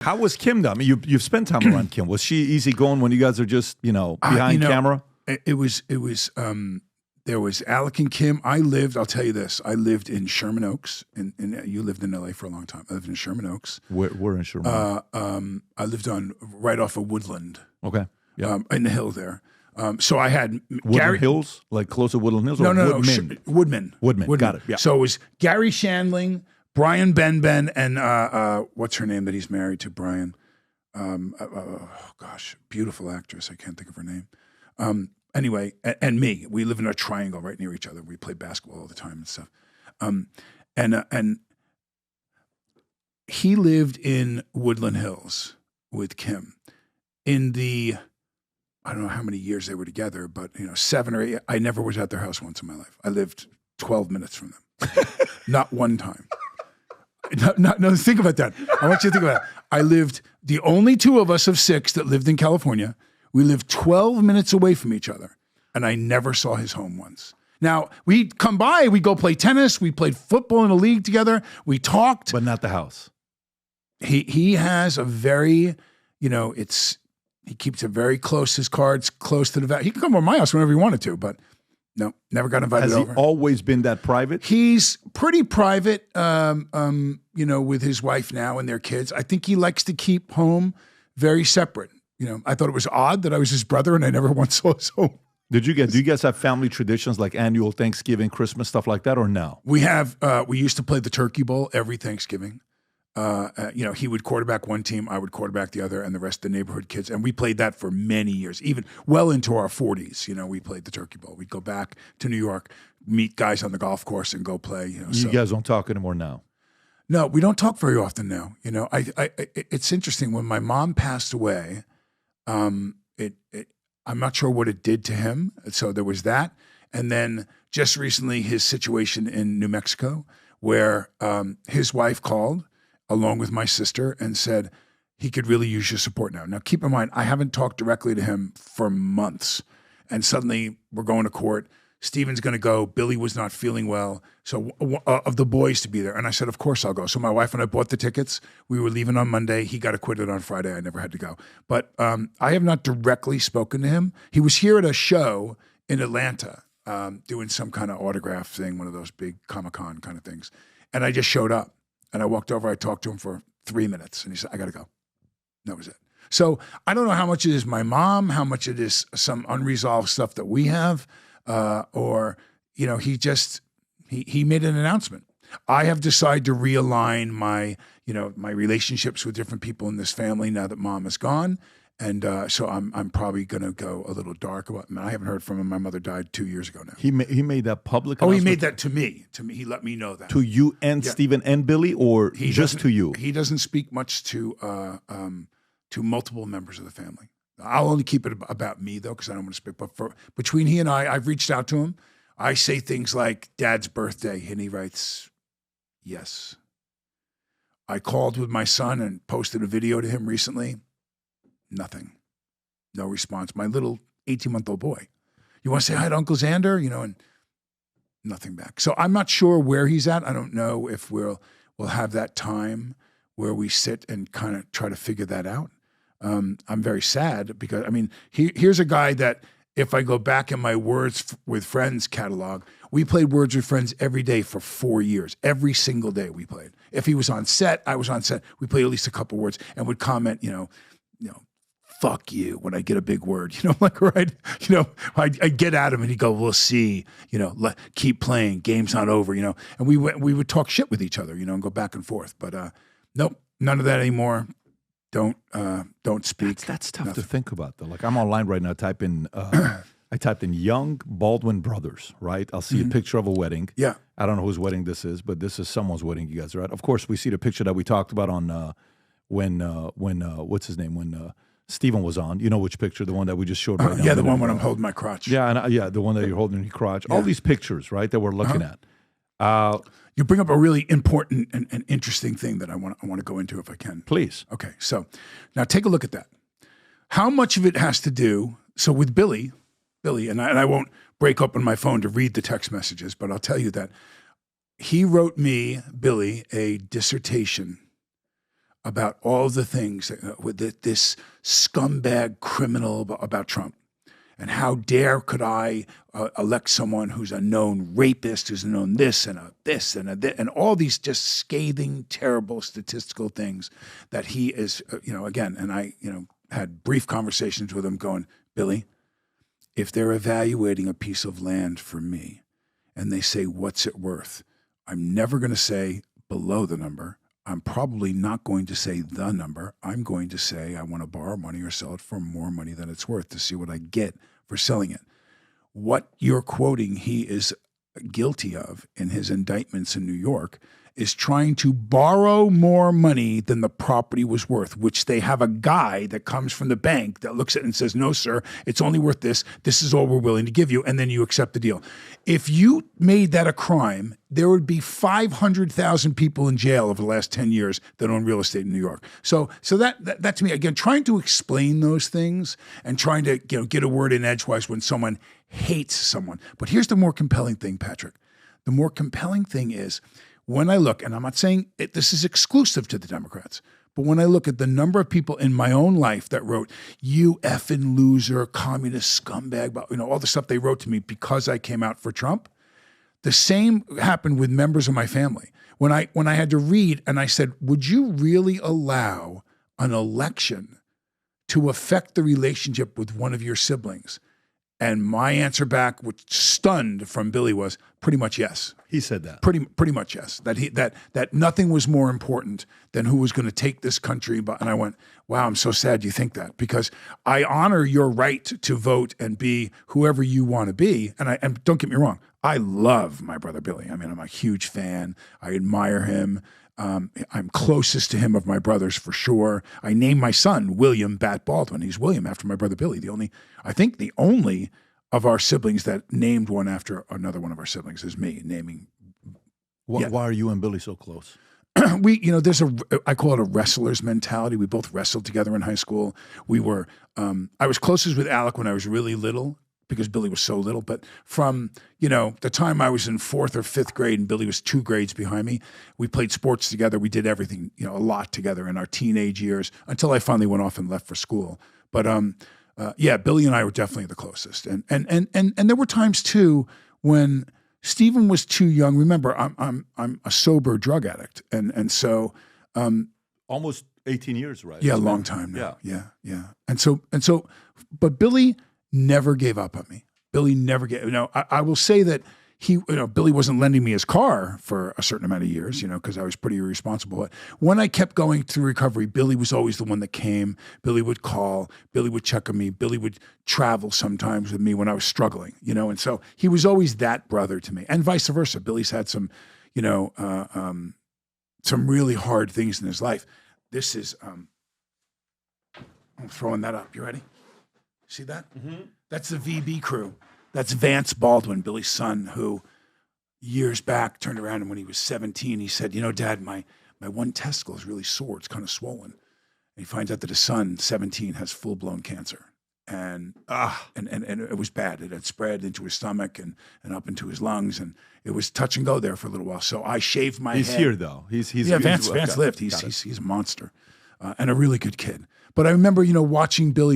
How was Kim though? I mean, you've spent time around Kim. Was she easygoing when you guys are just behind camera? It was. There was Alec and Kim. I'll tell you this. I lived in Sherman Oaks, and you lived in LA for a long time. I lived in Sherman Oaks. We're in Sherman. I lived right off of Woodland. Okay. Yeah. In the hill there. So I had Woodland Hills, like close to Woodland Hills. No, Woodman. Woodman. Got it. Yeah. So it was Gary Shandling, Brian Ben, and what's her name that he's married to? Brian. Beautiful actress. I can't think of her name. Anyway, and me, we live in a triangle right near each other. We play basketball all the time and stuff. And he lived in Woodland Hills with Kim. In the, I don't know how many years they were together, but 7 or 8. I never was at their house once in my life. I lived 12 minutes from them, not one time. No, think about that. I want you to think about it. I lived, the only two of us of 6 that lived in California. We lived 12 minutes away from each other, and I never saw his home once. Now, we'd come by, we'd go play tennis, we played football in a league together, we talked. But not the house. He has a very, he keeps it very close, his cards close to the, he can come over my house whenever he wanted to, but no, never got invited over. Has he always been that private? He's pretty private, with his wife now and their kids. I think he likes to keep home very separate. I thought it was odd that I was his brother and I never once saw his home. Do you guys have family traditions like annual Thanksgiving, Christmas, stuff like that, or no? We have, we used to play the Turkey Bowl every Thanksgiving. He would quarterback one team, I would quarterback the other, and the rest of the neighborhood kids. And we played that for many years, even well into our 40s. We played the Turkey Bowl. We'd go back to New York, meet guys on the golf course and go play. You guys don't talk anymore now? No, we don't talk very often now. It's interesting. When my mom passed away, I'm not sure what it did to him. So there was that. And then just recently, his situation in New Mexico, where his wife called along with my sister and said, he could really use your support now. Now, keep in mind, I haven't talked directly to him for months. And suddenly we're going to court. Steven's going to go. Billy was not feeling well. So of the boys to be there. And I said, of course I'll go. So my wife and I bought the tickets. We were leaving on Monday. He got acquitted on Friday. I never had to go. But I have not directly spoken to him. He was here at a show in Atlanta doing some kind of autograph thing, one of those big Comic-Con kind of things. And I just showed up. And I walked over. I talked to him for 3 minutes. And he said, I got to go. That was it. So I don't know how much it is my mom, how much it is some unresolved stuff that we have. He made an announcement. I have decided to realign my relationships with different people in this family now that mom is gone. And so I'm probably going to go a little dark about him. I haven't heard from him. My mother died 2 years ago now. He made that public announcement? Oh, he made that to me. He let me know that. To you and Stephen and Billy, or just to you? He doesn't speak much to multiple members of the family. I'll only keep it about me, though, because I don't want to speak. But between he and I've reached out to him. I say things like, Dad's birthday, and he writes, yes. I called with my son and posted a video to him recently. Nothing. No response. My little 18-month-old boy. You want to say hi to Uncle Xander? And nothing back. So I'm not sure where he's at. I don't know if we'll have that time where we sit and kind of try to figure that out. I'm very sad because, here's a guy that if I go back in my Words with Friends catalog, we played Words with Friends every day for 4 years. Every single day we played. If he was on set, I was on set. We played at least a couple words and would comment, fuck you when I get a big word, right? I get at him and he'd go, we'll see, keep playing, game's not over, and we would talk shit with each other, and go back and forth. But nope, none of that anymore. Don't speak. That's tough to think about though. Like I'm online right now, I typed in young Baldwin brothers, right? I'll see a picture of a wedding. Yeah. I don't know whose wedding this is, but this is someone's wedding you guys are at. Of course, we see the picture that we talked about on when what's his name? When Steven was on. You know which picture? The one that we just showed right now. Yeah, the one when I'm holding my crotch. Yeah, and the one that you're holding your crotch. Yeah. All these pictures, right, that we're looking at. You bring up a really important and interesting thing that I want to go into if I can. Please. Okay, so now take a look at that. How much of it has to do, so with Billy, and I won't break open my phone to read the text messages, but I'll tell you that he wrote me, Billy, a dissertation about all the things with this scumbag criminal about Trump. And how dare could I elect someone who's a known rapist, who's a known this and a this and a this, and all these just scathing, terrible statistical things that he is, again, and I, had brief conversations with him going, Billy, if they're evaluating a piece of land for me and they say, what's it worth? I'm never going to say below the number. I'm probably not going to say the number. I'm going to say I want to borrow money or sell it for more money than it's worth to see what I get for selling it. What you're quoting he is guilty of in his indictments in New York is trying to borrow more money than the property was worth, which they have a guy that comes from the bank that looks at it and says, no, sir, it's only worth this. This is all we're willing to give you. And then you accept the deal. If you made that a crime, there would be 500,000 people in jail over the last 10 years that own real estate in New York. So that to me, again, trying to explain those things and trying to get a word in edgewise when someone hates someone. But here's the more compelling thing, Patrick. The more compelling thing is, when I look, and I'm not saying this is exclusive to the Democrats, but when I look at the number of people in my own life that wrote, you effing loser, communist scumbag, all the stuff they wrote to me because I came out for Trump, the same happened with members of my family. When I had to read and I said, would you really allow an election to affect the relationship with one of your siblings? And my answer back, which stunned from Billy, was pretty much yes. He said that. Pretty much yes. That nothing was more important than who was going to take this country. And I went, wow, I'm so sad you think that, because I honor your right to vote and be whoever you want to be. And don't get me wrong, I love my brother Billy. I mean, I'm a huge fan. I admire him. I'm closest to him of my brothers for sure. I named my son William Bat Baldwin. He's William after my brother Billy. I think the only of our siblings that named one after another one of our siblings is me naming. Why are you and Billy so close? There's I call it a wrestler's mentality. We both wrestled together in high school. I was closest with Alec when I was really little, because Billy was so little. But from, the time I was in 4th or 5th grade and Billy was 2 grades behind me, we played sports together. We did everything, a lot together in our teenage years until I finally went off and left for school. But Billy and I were definitely the closest. And there were times too when Stephen was too young. Remember, I'm a sober drug addict. And so almost 18 years, right? Yeah, a long time now. Yeah. And so but Billy never gave up on me. Billy never gave. I will say that Billy wasn't lending me his car for a certain amount of years, because I was pretty irresponsible. But when I kept going through recovery, Billy was always the one that came. Billy would call. Billy would check on me. Billy would travel sometimes with me when I was struggling, and so he was always that brother to me, and vice versa. Billy's had some really hard things in his life. This is, I'm throwing that up. You ready? See that? Mm-hmm. That's the VB crew. That's Vance Baldwin, Billy's son, who years back turned around, and when he was 17, he said, Dad, my one testicle is really sore. It's kind of swollen. And he finds out that his son, 17, has full-blown cancer. And it was bad. It had spread into his stomach and up into his lungs, and it was touch and go there for a little while. So I shaved my head. He's here, though. Vance lived. He's a monster and a really good kid. But I remember,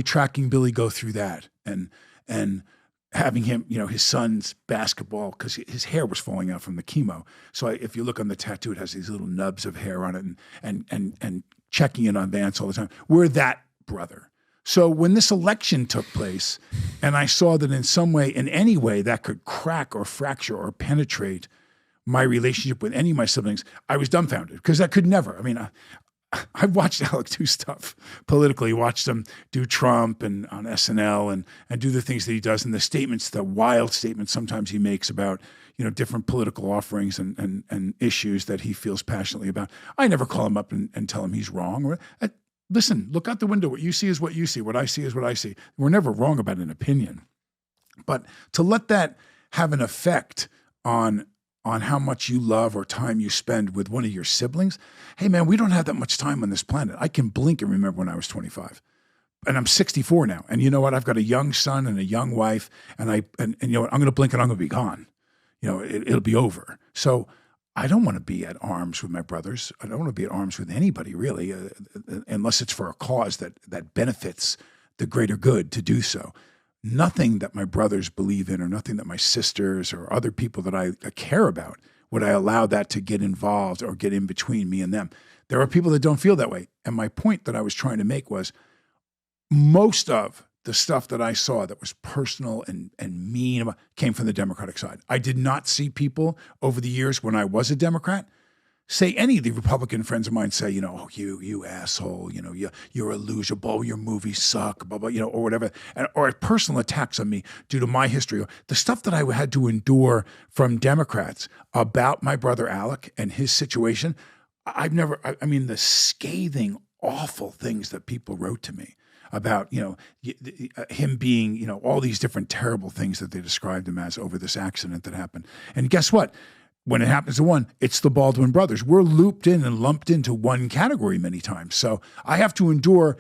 tracking Billy go through that and having him, his son's basketball, because his hair was falling out from the chemo. So if you look on the tattoo, it has these little nubs of hair on it, and checking in on Vance all the time. We're that brother. So when this election took place, and I saw that in some way, in any way, that could crack or fracture or penetrate my relationship with any of my siblings, I was dumbfounded, because that could never. I mean, I've watched Alec do stuff politically, watched him do Trump and on SNL and do the things that he does, and the statements, the wild statements sometimes he makes about, different political offerings and issues that he feels passionately about. I never call him up and tell him he's wrong. Listen, look out the window. What you see is what you see. What I see is what I see. We're never wrong about an opinion. But to let that have an effect on how much you love or time you spend with one of your siblings. Hey, man, we don't have that much time on this planet. I can blink and remember when I was 25. And I'm 64 now. And you know what? I've got a young son and a young wife. And you know what? I'm going to blink and I'm going to be gone. It'll be over. So I don't want to be at arms with my brothers. I don't want to be at arms with anybody, really, unless it's for a cause that benefits the greater good to do so. Nothing that my brothers believe in or nothing that my sisters or other people that I care about would I allow that to get involved or get in between me and them. There are people that don't feel that way. And my point that I was trying to make was most of the stuff that I saw that was personal and mean came from the Democratic side. I did not see people over the years when I was a Democrat say, any of the Republican friends of mine say, oh, you asshole, you're a loser, your movies suck, blah, blah, or whatever, or personal attacks on me due to my history. The stuff that I had to endure from Democrats about my brother Alec and his situation, the scathing, awful things that people wrote to me about, him being, all these different terrible things that they described him as over this accident that happened. And guess what? When it happens to one, it's the Baldwin brothers. We're looped in and lumped into one category many times. So I have to endure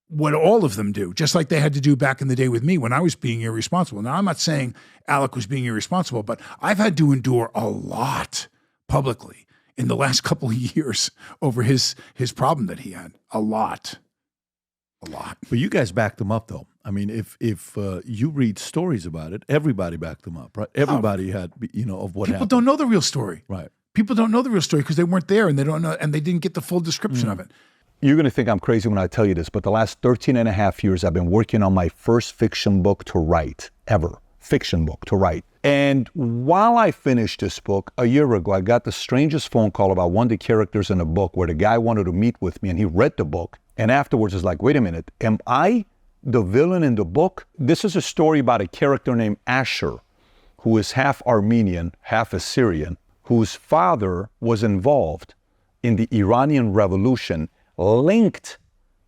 what all of them do, just like they had to do back in the day with me when I was being irresponsible. Now, I'm not saying Alec was being irresponsible, but I've had to endure a lot publicly in the last couple of years over his problem that he had. A lot. But you guys backed them up, though. I mean, if you read stories about it, everybody backed them up, right? Everybody had, of what happened. People don't know the real story. Right. People don't know the real story because they weren't there and they don't know, and they didn't get the full description of it. You're going to think I'm crazy when I tell you this, but the last 13 and a half years, I've been working on my first fiction book to write, ever. Fiction book to write. And while I finished this book, a year ago, I got the strangest phone call about one of the characters in the book where the guy wanted to meet with me and he read the book. And afterwards is like, wait a minute, am I the villain in the book? This is a story about a character named Asher, who is half Armenian, half Assyrian, whose father was involved in the Iranian Revolution, linked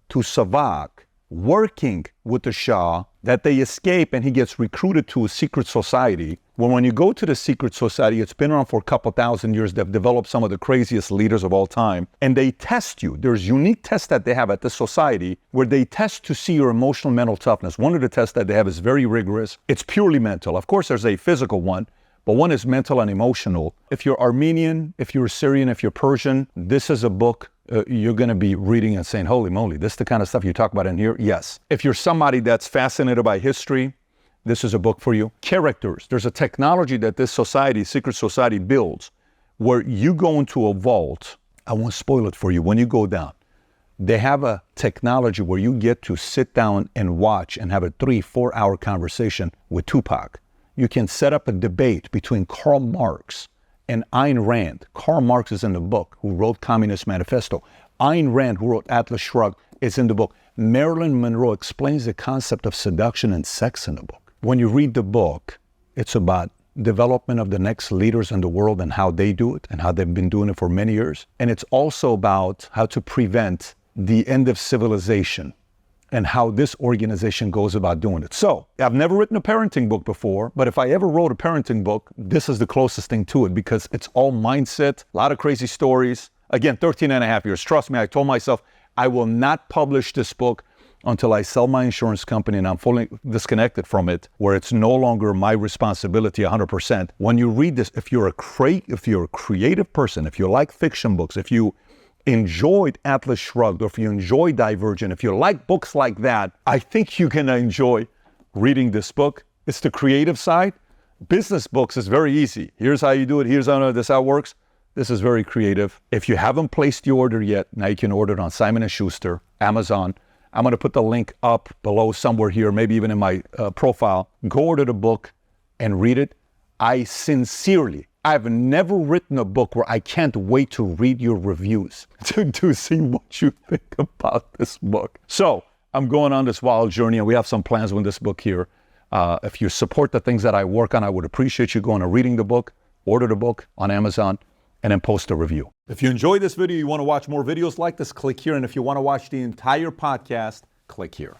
to Savak, working with the Shah, that they escape and he gets recruited to a secret society. Well, when you go to the secret society, it's been around for a couple thousand years. They've developed some of the craziest leaders of all time. And they test you. There's unique tests that they have at this society where they test to see your emotional mental toughness. One of the tests that they have is very rigorous. It's purely mental. Of course, there's a physical one, but one is mental and emotional. If you're Armenian, if you're Syrian, if you're Persian, this is a book you're going to be reading and saying, holy moly, this is the kind of stuff you talk about in here? Yes. If you're somebody that's fascinated by history, this is a book for you. Characters. There's a technology that this society, secret society, builds where you go into a vault. I won't spoil it for you. When you go down, they have a technology where you get to sit down and watch and have a 3-4 hour conversation with Tupac. You can set up a debate between Karl Marx and Ayn Rand. Karl Marx is in the book, who wrote Communist Manifesto. Ayn Rand, who wrote Atlas Shrugged, is in the book. Marilyn Monroe explains the concept of seduction and sex in the book. When you read the book, it's about development of the next leaders in the world and how they do it and how they've been doing it for many years. And it's also about how to prevent the end of civilization and how this organization goes about doing it. So, I've never written a parenting book before, but if I ever wrote a parenting book, this is the closest thing to it because it's all mindset, a lot of crazy stories. Again, 13 and a half years. Trust me, I told myself I will not publish this book until I sell my insurance company and I'm fully disconnected from it, where it's no longer my responsibility 100%. When you read this, if you're a creative person, if you like fiction books, if you enjoyed Atlas Shrugged, or if you enjoy Divergent, if you like books like that, I think you're going to enjoy reading this book. It's the creative side. Business books is very easy. Here's how you do it. Here's how this how it works. This is very creative. If you haven't placed the order yet, now you can order it on Simon & Schuster, Amazon. I'm going to put the link up below somewhere here, maybe even in my profile. Go order the book and read it. I've never written a book where I can't wait to read your reviews to see what you think about this book. So I'm going on this wild journey and we have some plans with this book here. If you support the things that I work on, I would appreciate you going and reading the book, order the book on Amazon, and then post a review. If you enjoyed this video, you want to watch more videos like this, click here. And if you want to watch the entire podcast, click here.